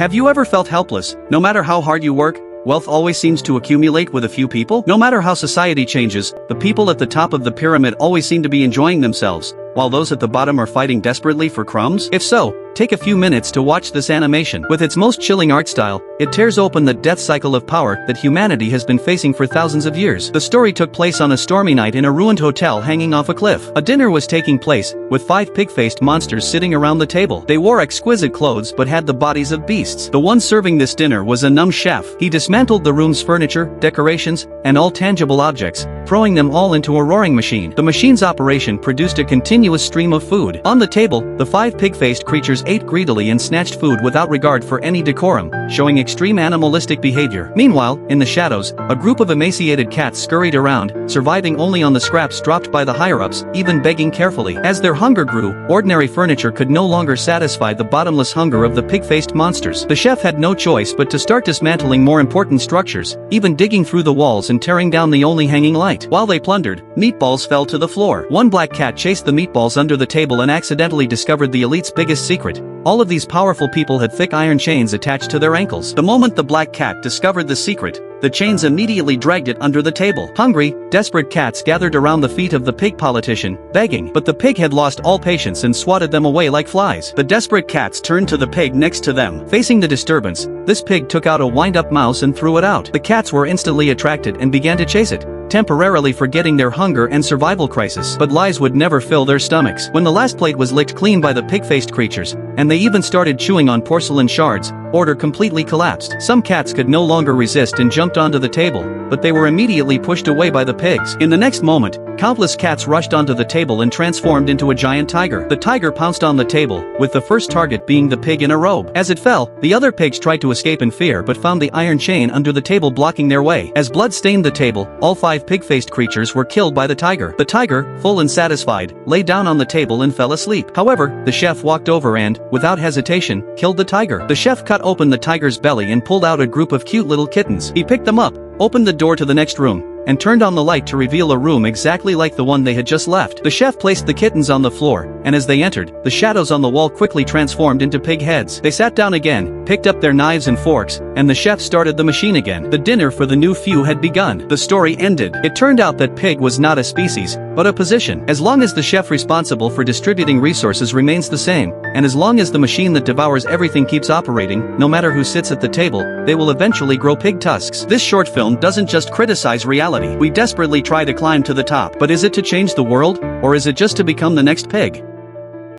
Have you ever felt helpless? No matter how hard you work, wealth always seems to accumulate with a few people. No matter how society changes, the people at the top of the pyramid always seem to be enjoying themselves, while those at the bottom are fighting desperately for crumbs. If so, take a few minutes to watch this animation. With its most chilling art style, it tears open the death cycle of power that humanity has been facing for thousands of years. The story took place on a stormy night in a ruined hotel hanging off a cliff. A dinner was taking place, with 5 pig-faced monsters sitting around the table. They wore exquisite clothes but had the bodies of beasts. The one serving this dinner was a numb chef. He dismantled the room's furniture, decorations, and all tangible objects, throwing them all into a roaring machine. The machine's operation produced a continuous stream of food. On the table, the 5 pig-faced creatures ate greedily and snatched food without regard for any decorum, showing extreme animalistic behavior. Meanwhile, in the shadows, a group of emaciated cats scurried around, surviving only on the scraps dropped by the higher-ups, even begging carefully. As their hunger grew, ordinary furniture could no longer satisfy the bottomless hunger of the pig-faced monsters. The chef had no choice but to start dismantling more important structures, even digging through the walls and tearing down the only hanging light. While they plundered, meatballs fell to the floor. One black cat chased the meatballs under the table and accidentally discovered the elite's biggest secret. All of these powerful people had thick iron chains attached to their ankles. The moment the black cat discovered the secret, the chains immediately dragged it under the table. Hungry, desperate cats gathered around the feet of the pig politician, begging, but the pig had lost all patience and swatted them away like flies. The desperate cats turned to the pig next to them. Facing the disturbance, this pig took out a wind-up mouse and threw it out. The cats were instantly attracted and began to chase it, temporarily forgetting their hunger and survival crisis. But lies would never fill their stomachs. When the last plate was licked clean by the pig-faced creatures, and they even started chewing on porcelain shards, order completely collapsed. Some cats could no longer resist and jumped onto the table, but they were immediately pushed away by the pigs. In the next moment, countless cats rushed onto the table and transformed into a giant tiger. The tiger pounced on the table, with the first target being the pig in a robe. As it fell, the other pigs tried to escape in fear but found the iron chain under the table blocking their way. As blood stained the table, all 5 pig-faced creatures were killed by the tiger. The tiger, full and satisfied, lay down on the table and fell asleep. However, the chef walked over and, without hesitation, killed the tiger. The chef cut open the tiger's belly and pulled out a group of cute little kittens. He picked them up, opened the door to the next room, and turned on the light to reveal a room exactly like the one they had just left. The chef placed the kittens on the floor, and as they entered, the shadows on the wall quickly transformed into pig heads. They sat down again, picked up their knives and forks, and the chef started the machine again. The dinner for the new few had begun. The story ended. It turned out that pig was not a species, but a position. As long as the chef responsible for distributing resources remains the same, and as long as the machine that devours everything keeps operating, no matter who sits at the table, they will eventually grow pig tusks. This short film doesn't just criticize reality. We desperately try to climb to the top. But is it to change the world, or is it just to become the next pig?